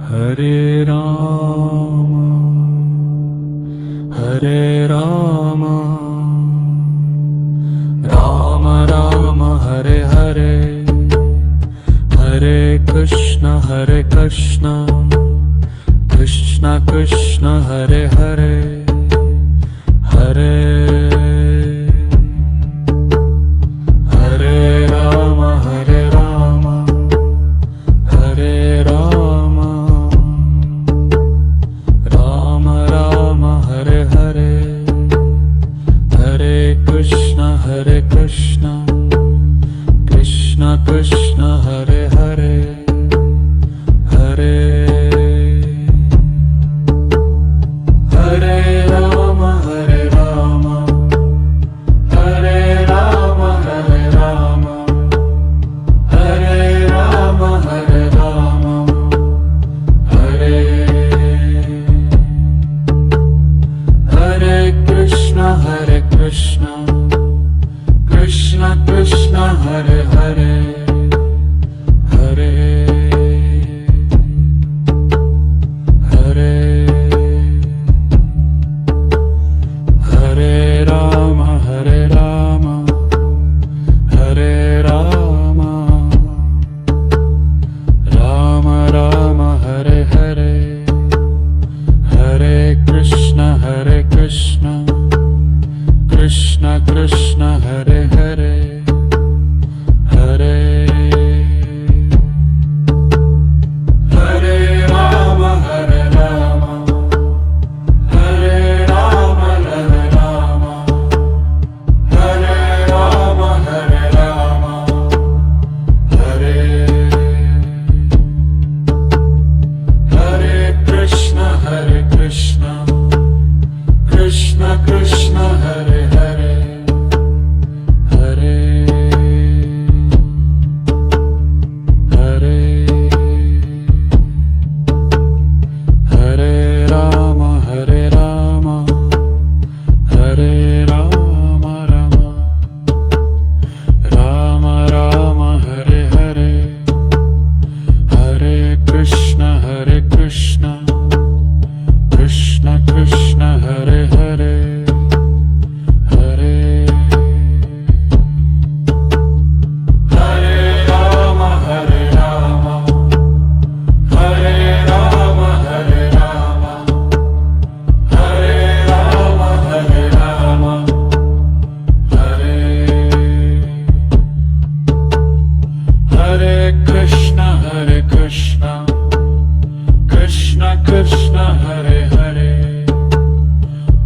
Hare Rama, Hare Rama, Rama Rama, Hare Hare, Hare Krishna, Hare Krishna, Krishna Krishna, Hare Hare, Hare Hare Rama, Hare Rama, Hare Rama, Rama Rama, Hare Hare, Hare Krishna, Hare Krishna, Krishna Krishna, Hare Hare, Hare Hare Rama, Hare Rama, Hare Rama, Hare Rama, Hare Rama, Hare Rama, Hare Hare Krishna, Hare Krishna, Krishna Krishna, Hare Hare, Hare Hare Hare Rama, Hare Rama, Hare Rama, Rama Rama, Hare Hare, Hare Krishna, Hare Krishna, Krishna Krishna, Hare Hare, Hare Hare Rama, Hare Rama, Hare Rama, Hare Rama, Hare Rama, Hare Rama, Hare Hare Krishna, Hare Krishna, Krishna Krishna, Hare Hare, Hare Hare Hare Rama, Hare Rama, Hare Rama, Rama Rama, Hare Hare, Hare Krishna, Hare Krishna, Krishna Krishna, Hare Hare, Hare Hare Rama, Hare Rama, Hare Rama, Hare Rama, Hare Rama, Hare Rama, Hare Hare Krishna, Hare Krishna, Krishna Krishna, Hare Hare,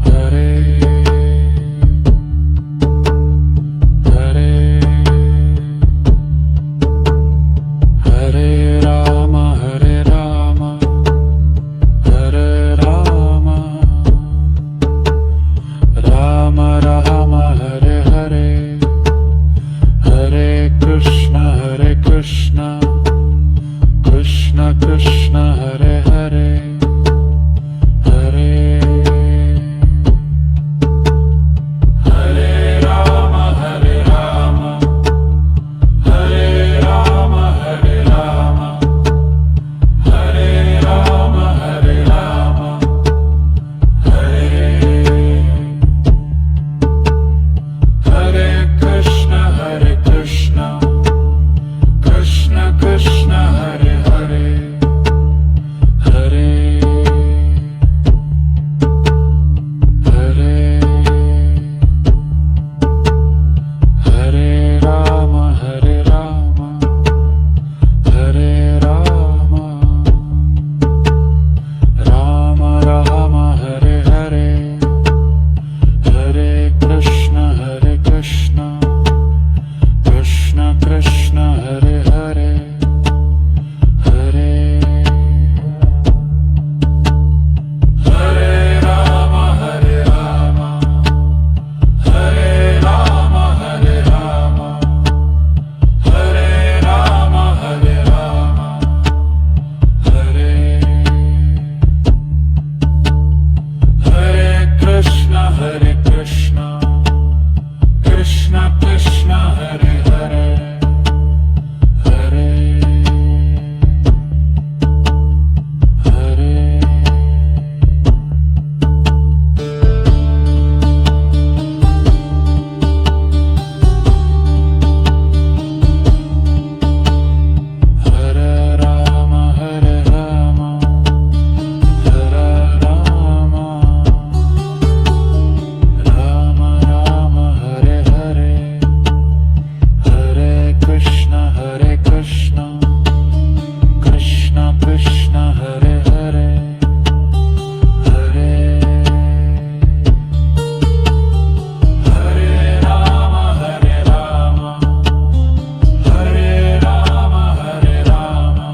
Hare Hare Hare Rama, Hare Rama, Hare Rama, Rama Rama, Hare Hare, Hare Krishna, Hare Krishna, Krishna Krishna, Hare Hare, Hare Hare Rama, Hare Rama, Hare Rama, Hare Rama, Hare Rama, Hare Rama, Hare Hare Krishna, Hare Krishna, Krishna Krishna, Hare Hare, Hare Krishna Hare Hare Hare Hare Rama Hare Rama Hare Rama Hare Rama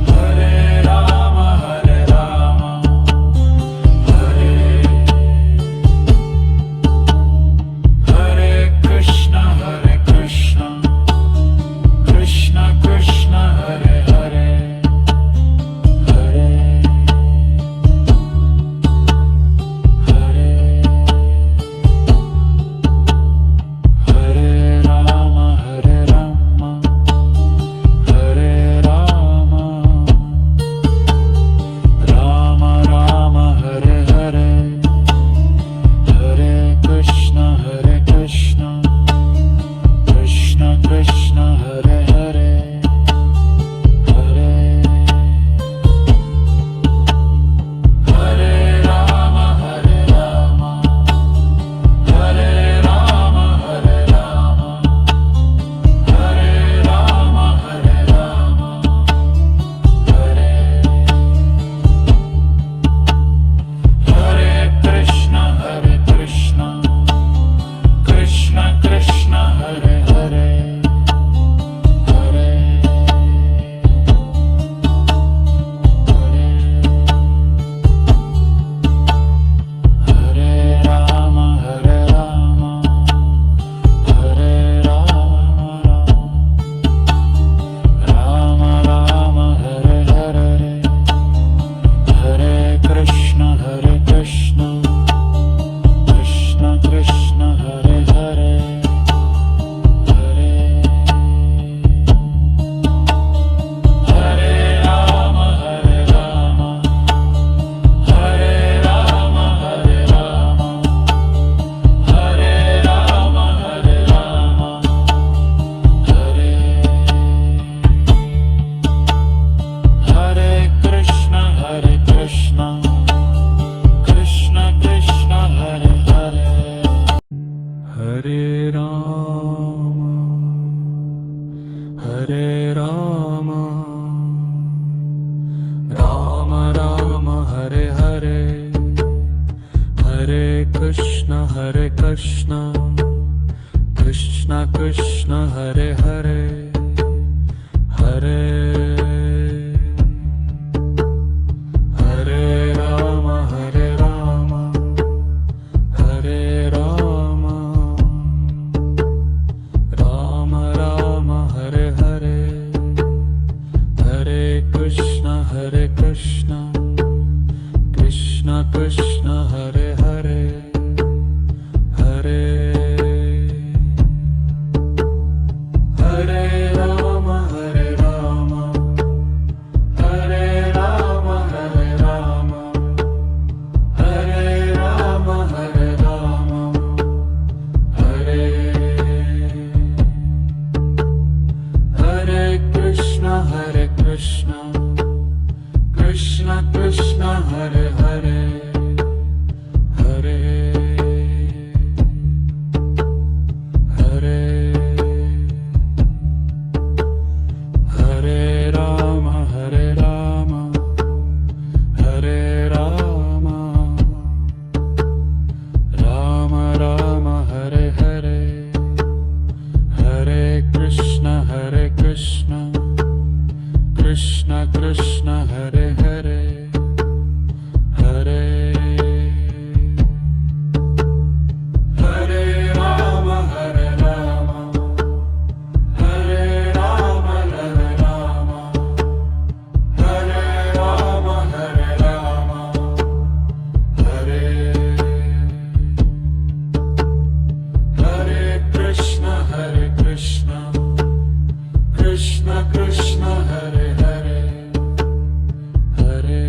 Hare Rama Hare Rama Hare Hare Krishna Krishna Krishna Hare Hare Hare Hare Hare Rama Hare Rama Hare Rama Rama Rama Hare Hare Hare Krishna Krishna Krishna Hare Hare Hare Hare Rama Hare Rama Hare Rama Hare Rama Hare Rama Hare Rama Hare Hare Krishna Krishna Krishna Hare Hare Hare Hare Rama Hare Rama Hare Rama Rama Rama Hare Hare Hare Krishna Krishna Krishna Hare Hare Hare Hare Rama Hare Rama Hare Rama Hare Rama Hare Rama Hare Rama Hare Hare Krishna Krishna Krishna Hare Hare Hare Rama Rama Rama Hare Hare Hare Krishna Krishna Krishna Hare Hare Hare Hare Rama Hare Rama Hare Rama Rama Rama Hare Hare Hare Krishna Krishna Krishna Hare Hare Hare Hare Rama Hare Rama Hare Rama Hare Rama Hare Rama Hare Rama Hare Hare Krishna Krishna Hare Hare Hare Hare Hare Rama Hare Rama Hare Rama Rama Rama Hare Hare Hare Krishna Krishna Hare Hare Hare Hare Rama Hare Rama Hare Rama Hare Rama Hare Rama Hare Rama Hare Hare Krishna Krishna Hare Hare Hare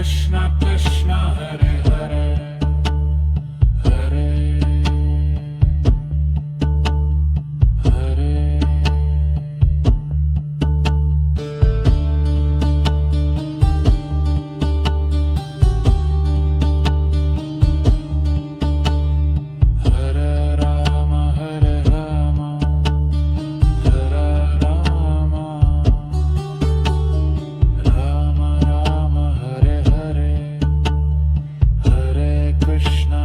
Krishna Krishna Hare Hare Hare Hare Hare Rama Hare Rama Hare Rama Rama Rama Hare Hare Hare Krishna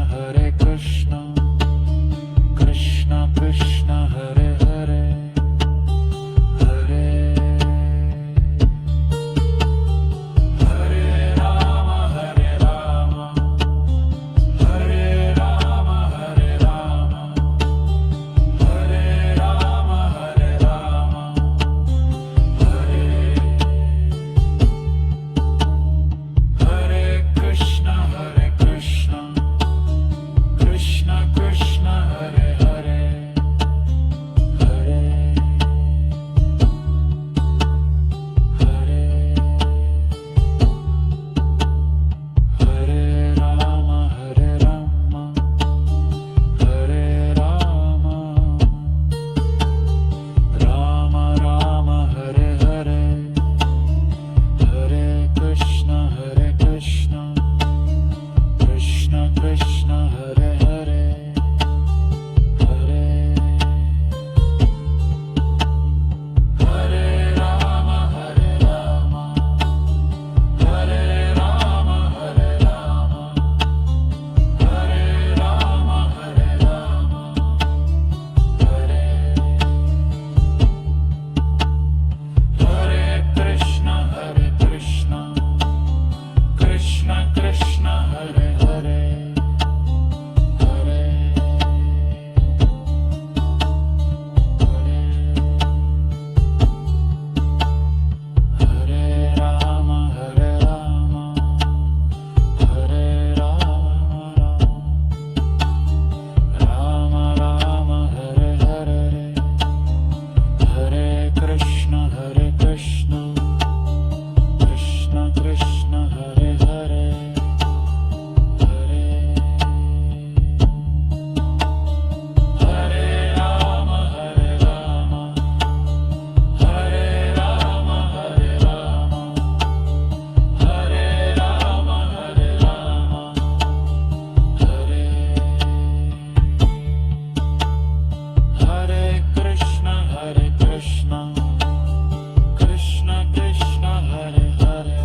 Krishna Krishna Hare Hare Hare Hare Rama Hare Rama Hare Rama Hare Rama Hare Rama Hare Rama Hare Hare Krishna Krishna Krishna Hare Hare Hare Hare Hare Rama Hare Rama Hare Rama Rama Rama Hare Hare Hare Krishna Krishna Krishna Hare Hare Hare Hare Rama Hare Rama Hare Rama Hare Rama Hare Rama Hare Rama Hare Hare Krishna Krishna Krishna Hare Hare Hare Hare Rama Hare Rama Hare Rama Rama Rama Hare Hare Hare Krishna Krishna Krishna Hare Hare Hare Hare Rama Hare Rama Hare Rama Hare Rama Hare Rama Hare Rama Hare Hare Krishna Krishna Krishna Hare Hare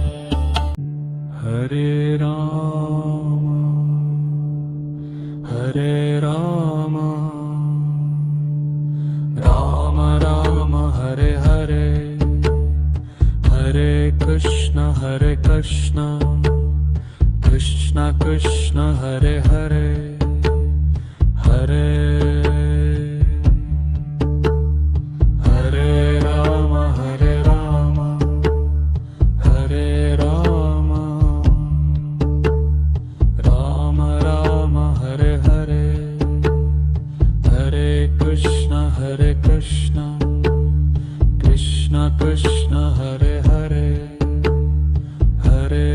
Hare Rama Rama Rama Hare Hare Hare Krishna Krishna Krishna Hare Hare Hare Hare Rama Hare Rama Hare Rama Rama Rama Hare Hare Hare Krishna Krishna Krishna Hare Hare Hare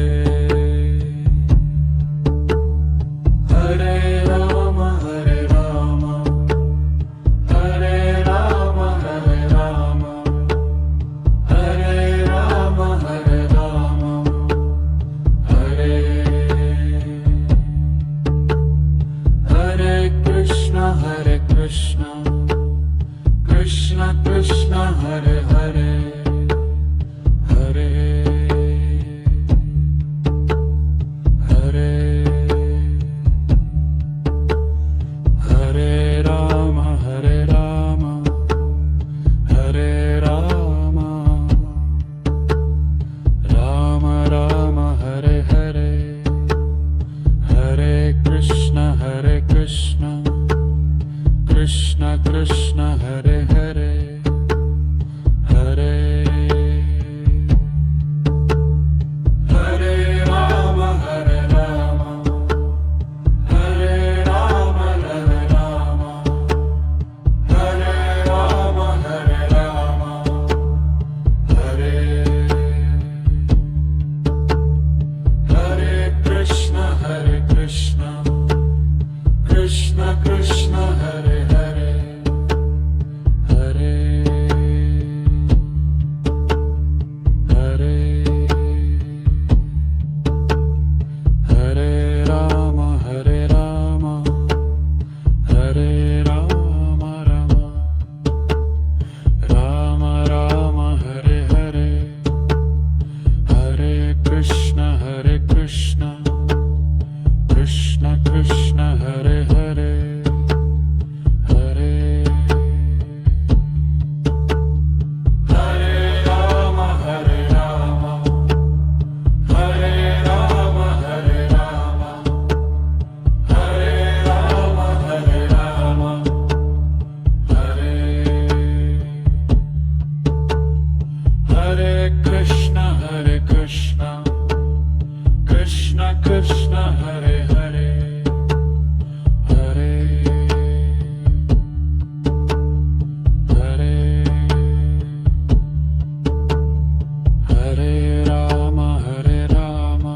Hare Krishna Krishna Hare Hare Hare Hare Hare Rama Hare Rama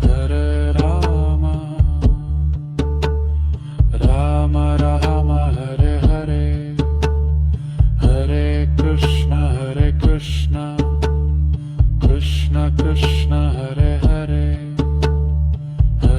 Hare Rama Rama Rama Hare Hare Hare Krishna Krishna Krishna Hare Hare Hare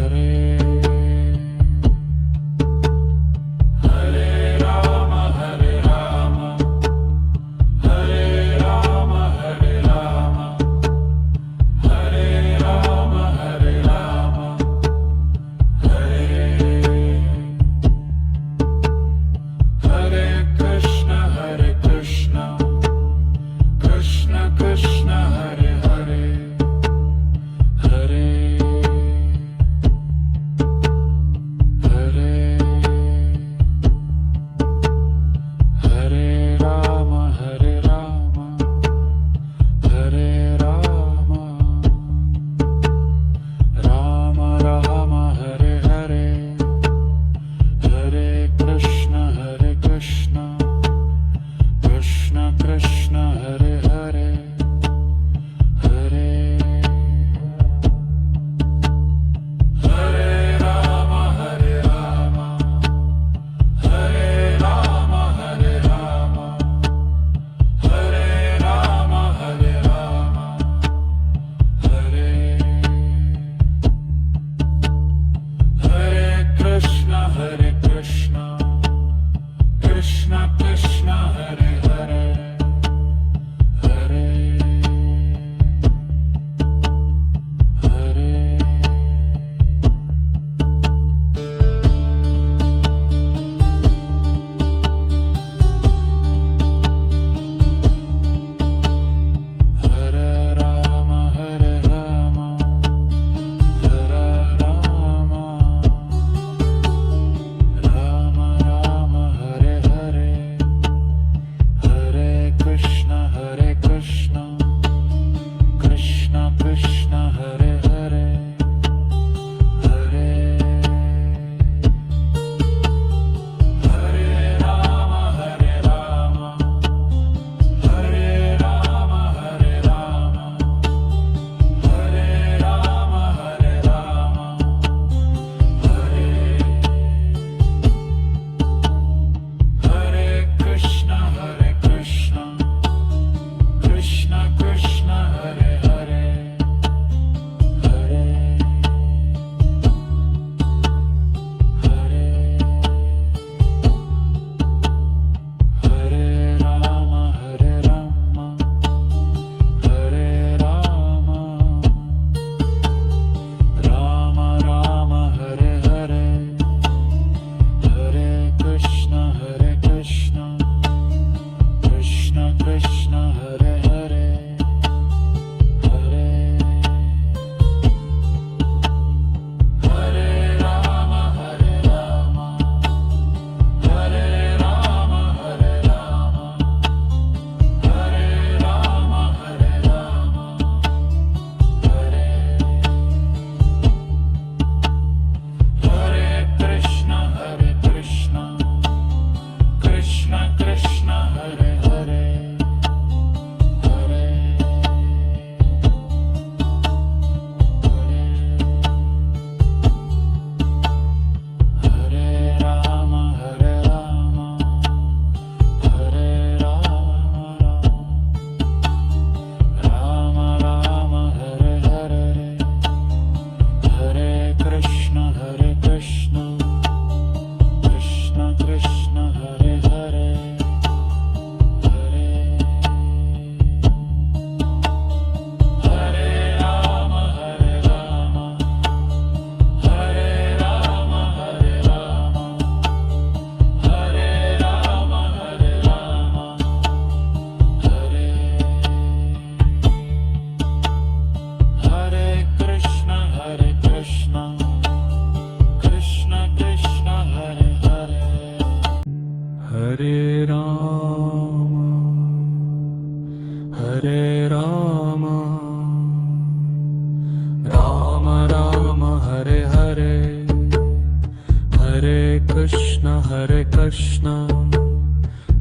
Hare Krishna,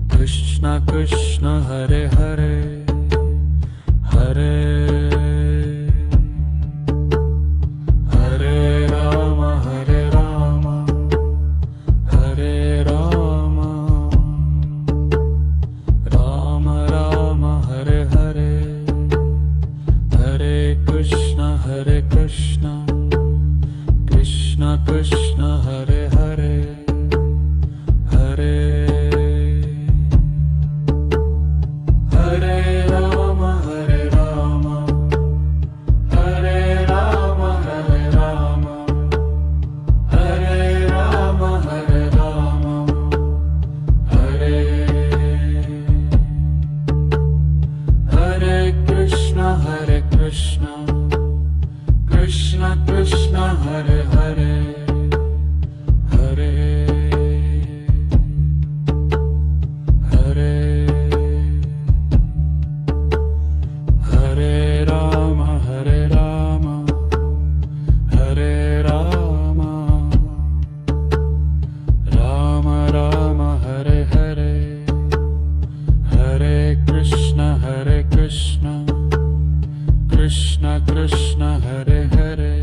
Krishna Krishna Hare Hare, Hare Hare Rama, Hare Rama, Hare Rama, Rama Rama, Hare Hare, Hare Krishna, Krishna Krishna, Hare Hare, Hare Hare Rama, Hare Rama, Hare Rama, Hare Rama, Hare Rama, Hare Rama, Hare Hare Krishna, Krishna Krishna, Hare Hare, Hare Hare Hare Rama, Hare Rama, Hare Rama, Rama Rama, Hare Hare, Hare Krishna, Krishna Krishna, Hare Hare,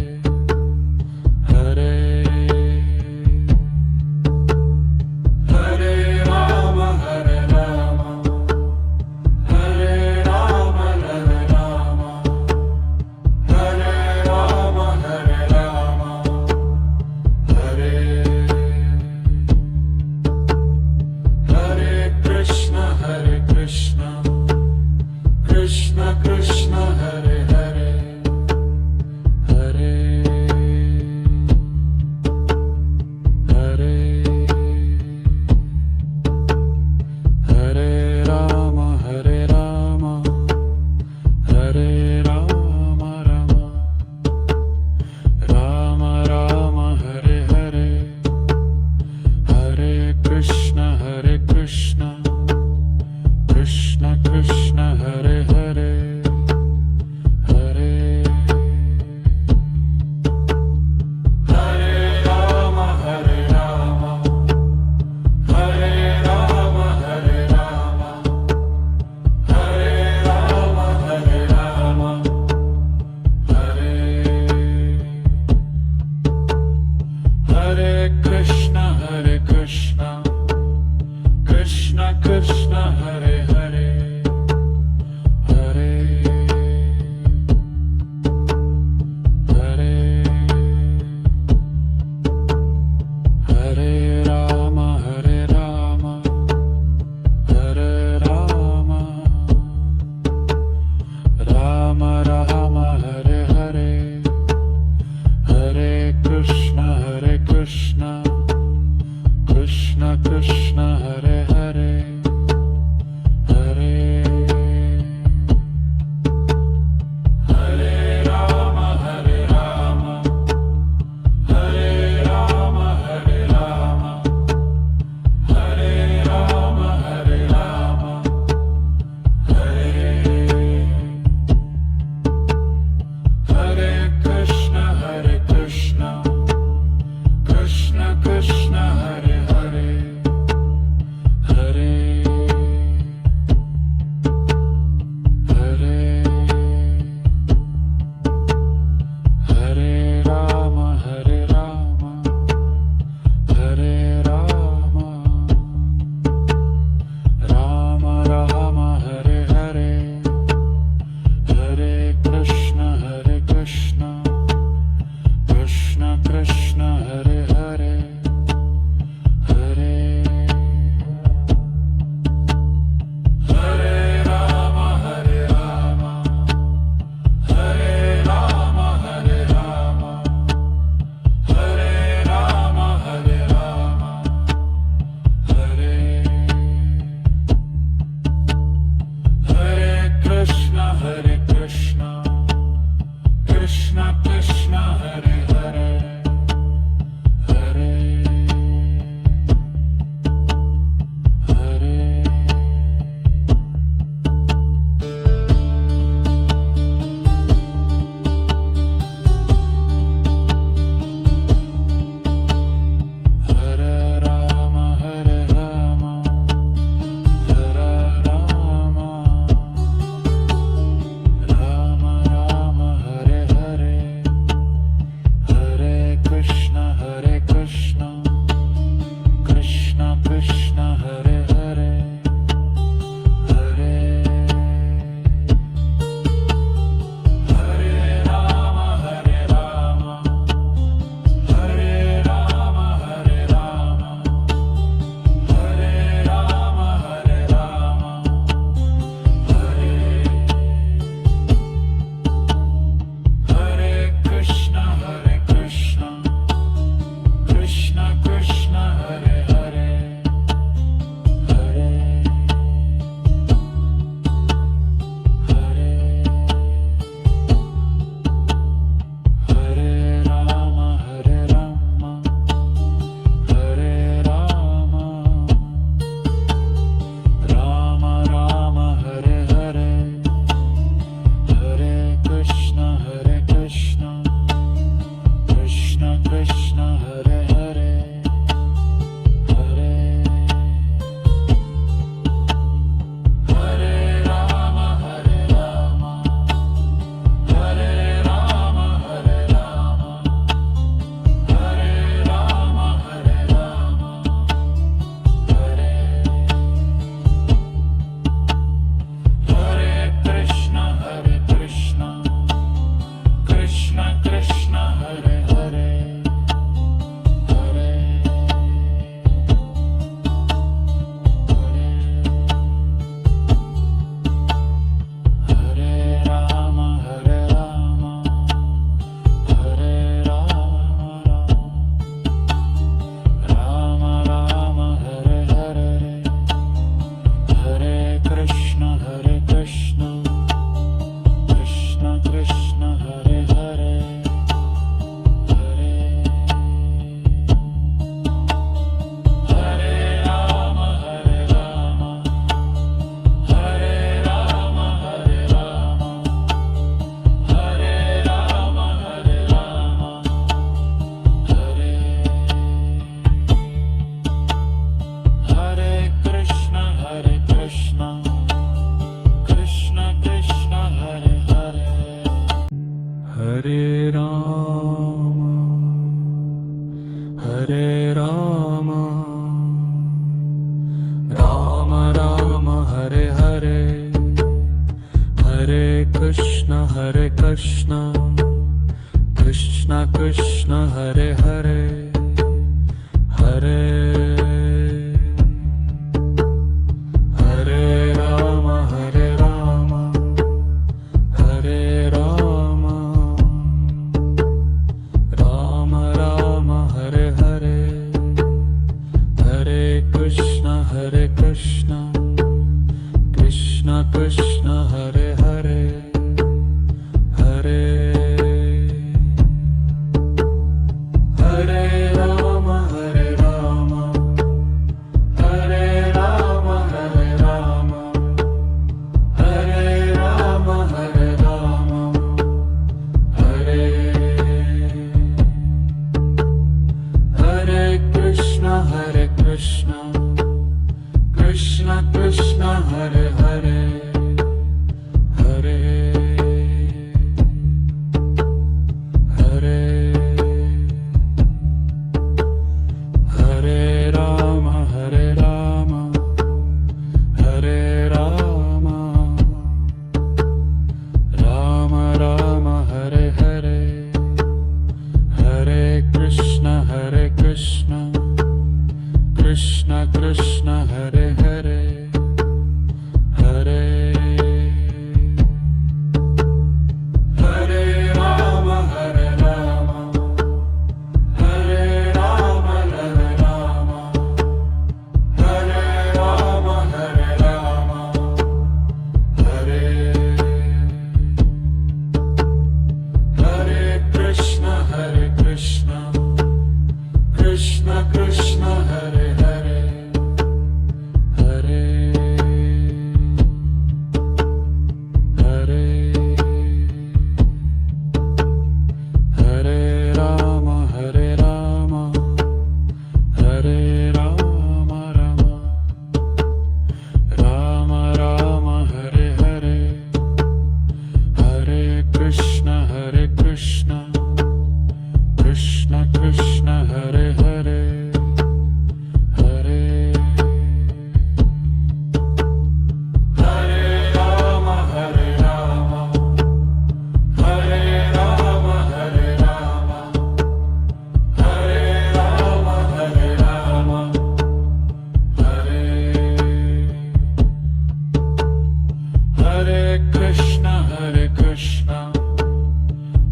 Krishna Krishna Krishna Hare Hare Hare Hare Rama Hare Rama Hare Rama Rama Rama Hare Hare Hare Krishna Krishna Krishna Hare Hare Hare Hare Rama Hare Rama Hare Rama Hare Rama Hare Rama Hare Rama Hare Hare Krishna Krishna Krishna Hare Hare Hare Hare Hare Rama Hare Rama Hare Rama Rama Rama Hare Hare Hare Krishna Krishna Krishna Hare Hare Hare Hare Rama Hare Rama Hare Rama Hare Rama Hare Rama Hare Rama Hare Hare Krishna Krishna Krishna Hare Hare Hare Hare Hare Rama Hare Rama Hare Rama Rama Rama Hare Hare Hare Krishna Krishna Hare Hare Hare Hare Rama Hare Rama Hare Rama Hare Rama Hare Rama Hare Rama Hare Hare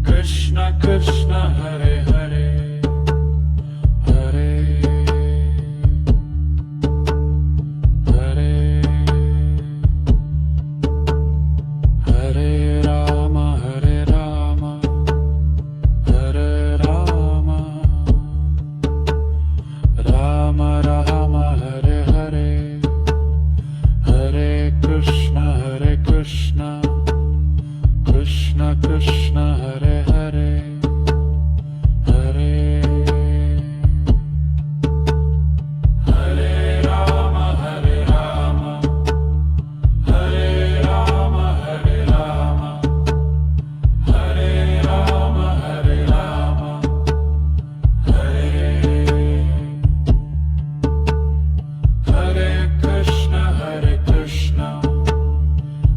Krishna Krishna Hare Hare Hare Hare Hare Rama Hare Rama Hare Rama Rama Rama Hare Hare Hare Krishna Krishna Hare Hare Hare Hare Rama Hare Rama Hare Rama Hare Rama Hare Rama Hare Rama Hare Hare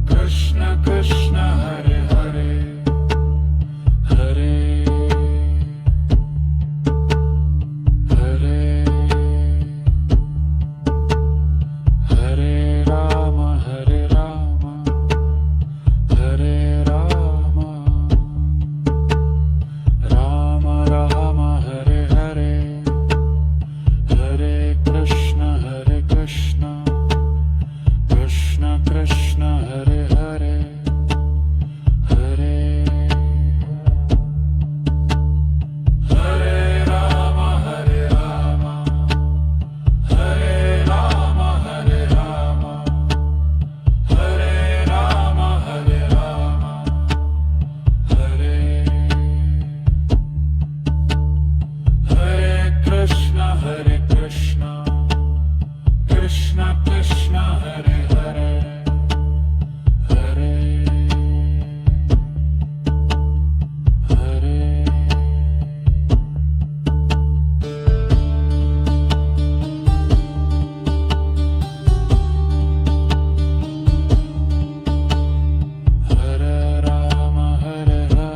Krishna Krishna Hare Hare Hare Hare Hare Rama Hare Rama Hare Rama Rama Rama Hare Hare Hare Krishna Krishna Hare Hare Hare Hare Rama Hare Rama Hare Rama Hare Rama Hare Rama Hare Rama Hare Hare Krishna Krishna Hare Hare Hare Hare Hare Rama Hare Rama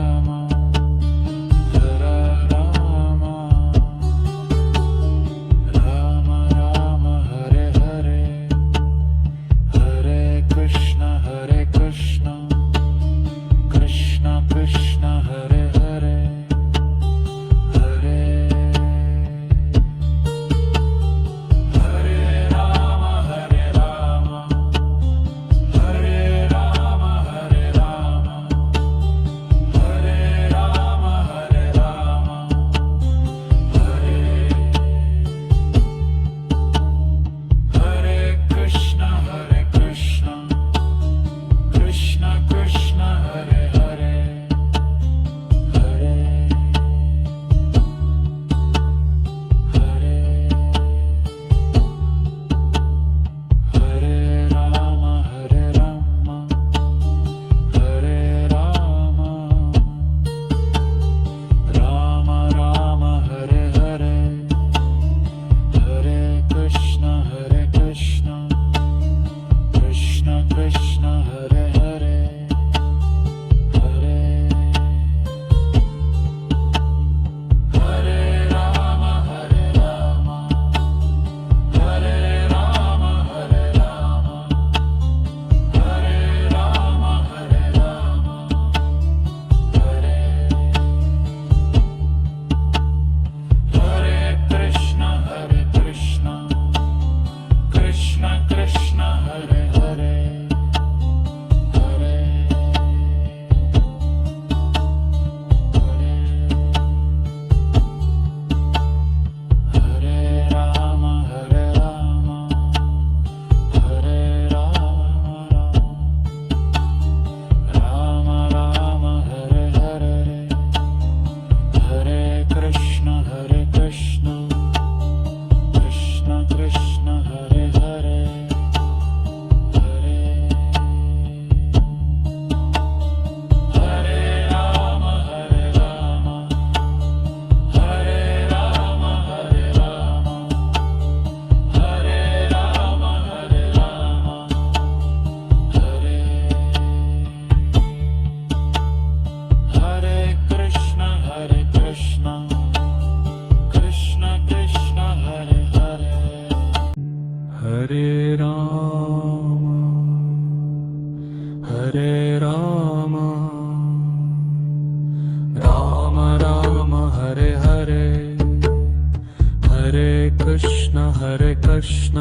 Krishna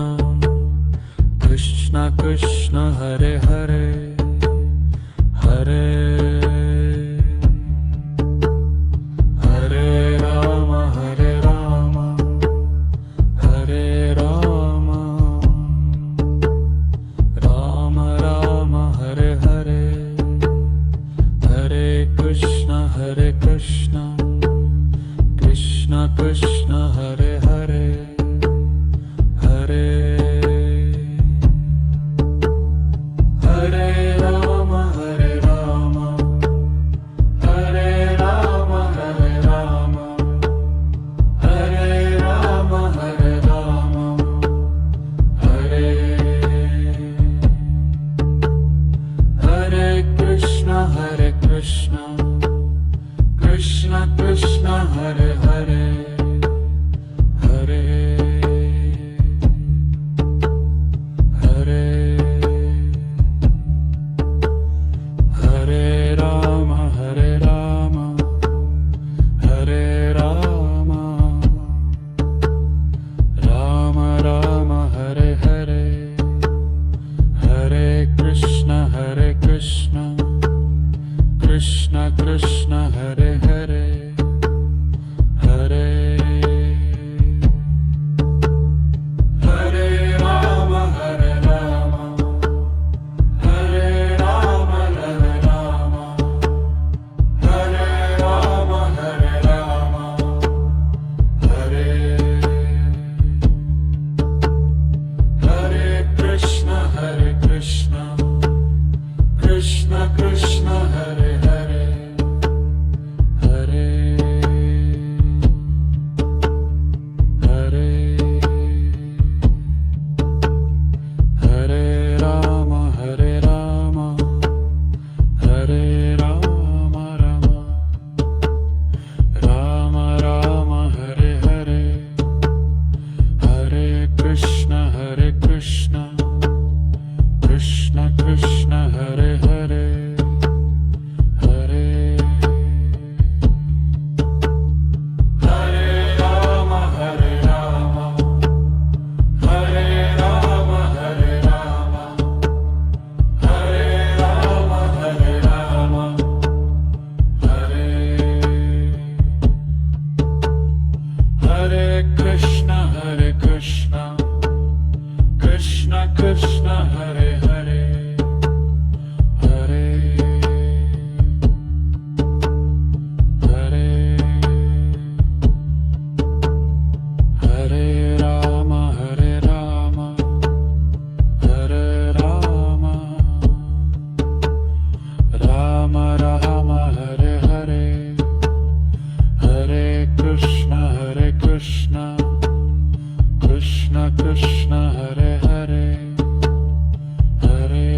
Krishna Krishna Hare Hare Hare Hare Ram Hare Ram Hare Ram Ram Ram Hare Hare Hare Krishna Krishna Krishna Hare Hare Hare Hare Ram Hare Ram Hare Ram Hare Ram Hare Ram Hare Ram Hare Hare Krishna Krishna Krishna Hare Hare Hare Hare Hare Ram Hare Ram Hare Ram Ram Ram Hare Hare Hare Krishna Krishna Krishna Hare Hare Hare Hare Ram Hare Ram Hare Ram Hare Ram Hare Ram Hare Ram Hare Hare Krishna Krishna Hare Hare Hare Hare Hare Ram Hare Ram Hare Ram Ram Ram Hare Hare Hare Krishna Krishna Krishna Hare Hare Hare Hare Ram Hare Ram Hare Ram Hare Ram Hare Ram Hare Ram Hare Hare Krishna Krishna Hare Hare Hare Hare Hare Ram Hare Ram Hare Ram Ram Ram Hare Hare Hare Krishna Krishna Hare Hare Hare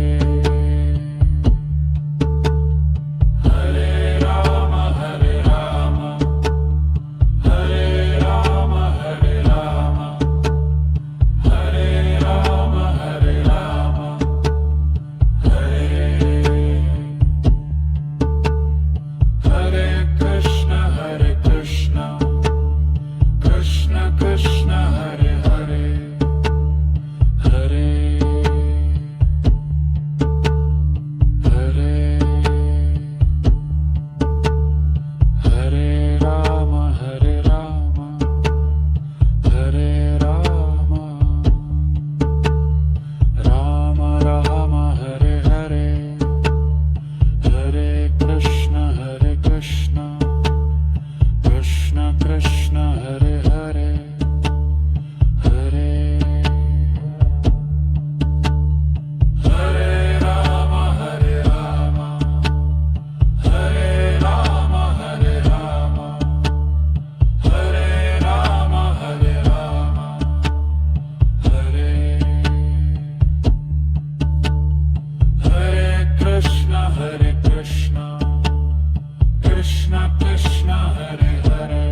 Hare Ram Hare Ram Hare Ram Hare Ram Hare Ram Hare Ram Hare Hare Krishna Krishna Hare Hare Hare Hare Hare Ram Hare Ram Hare Ram Ram Ram Hare Hare Hare Krishna Krishna Hare Hare Hare Hare Ram Hare Ram Hare Ram Hare Ram Hare Ram Hare Ram Hare Hare Krishna Krishna Hare Hare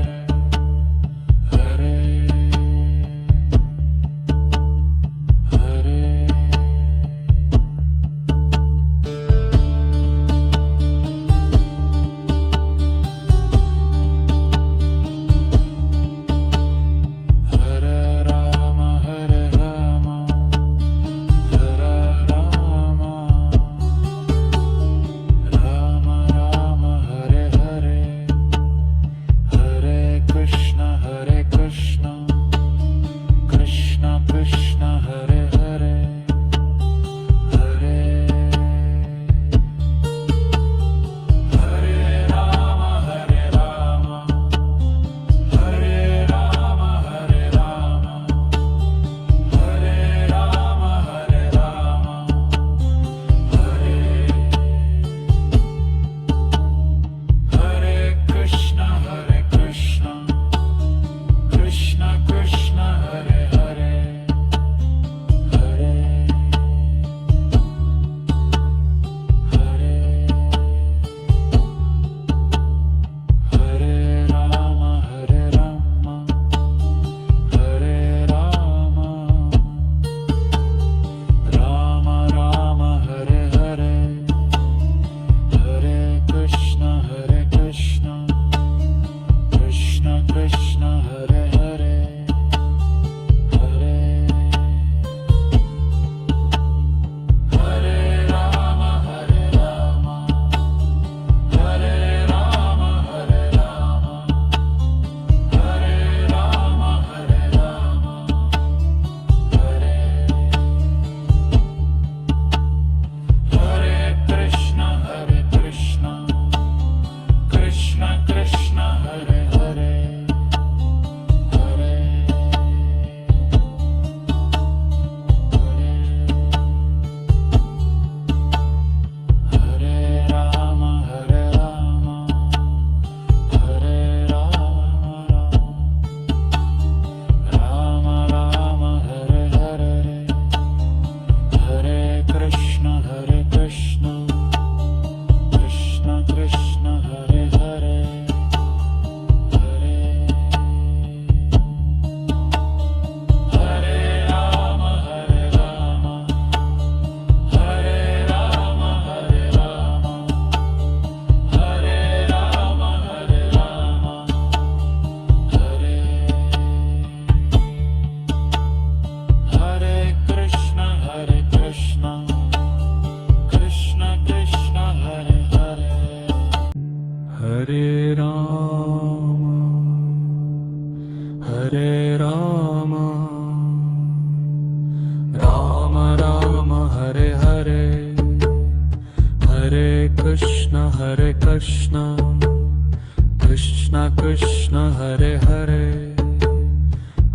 Hare Hare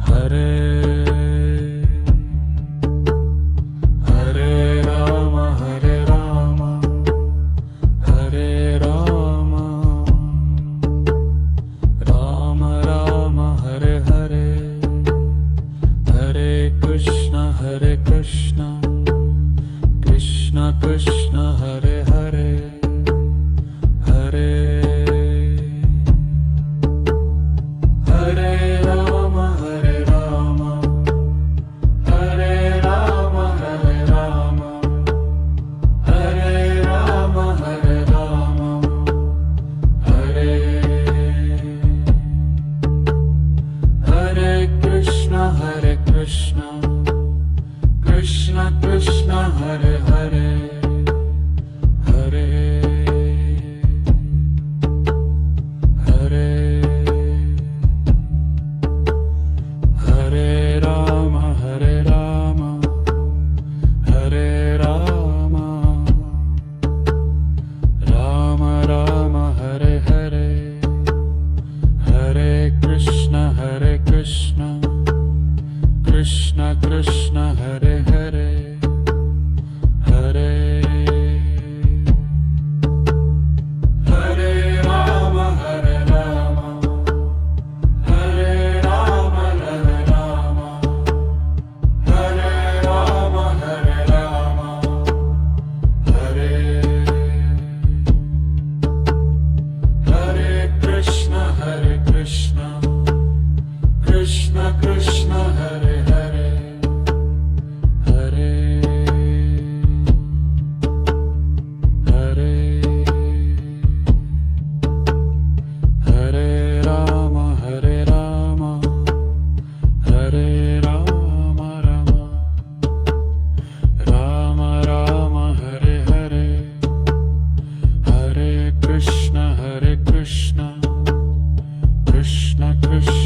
Hare Hare Ram Hare Ram Ram Ram Hare Hare Hare Krishna Krishna Krishna Hare Hare Hare Hare Ram Hare Ram Hare Ram Hare Ram Hare Ram Hare Hare Krishna Krishna Krishna Hare Hare Hare Hare Hare Ram Hare Ram Hare Ram Ram Ram Hare Hare Hare Krishna Krishna Krishna Hare Hare Hare Hare Ram Hare Ram Hare Ram Hare Ram Hare Hare Krishna Krishna Hare Hare Hare Hare Hare Ram Hare Ram Hare Ram Ram Ram Hare Hare Hare Krishna Krishna Krishna